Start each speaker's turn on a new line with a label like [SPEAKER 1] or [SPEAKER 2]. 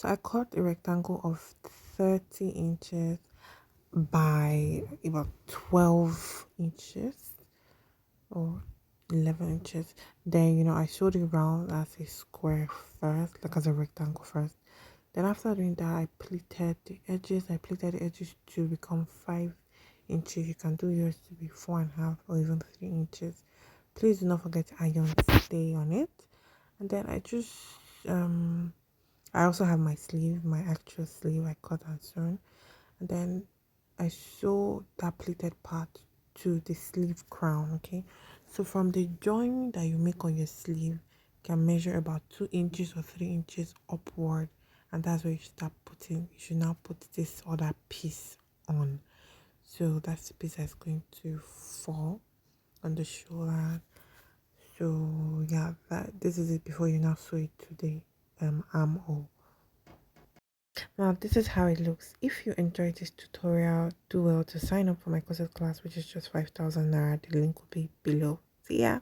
[SPEAKER 1] So I cut a rectangle of 30 inches by about 12 inches or 11 inches. Then, I sewed it round as a square first, like as a rectangle first. Then after doing that, I pleated the edges. I pleated the edges to become 5 inches. You can do yours to be 4.5 or even 3 inches. Please do not forget to iron stay on it. And then um I also have my sleeve, my actual sleeve I cut and sewn. And then I sew that pleated part to the sleeve crown. Okay, so from the join that you make on your sleeve, you can measure about 2 inches or 3 inches upward, and that's where you start putting. You should now put this other piece on. So that's the piece that's going to fall on the shoulder. So yeah, this is it before you now sew it to the armhole. Now this is how it looks. If you enjoyed this tutorial, do well to sign up for my corset class, which is just 5,000 naira. The link will be below. See ya.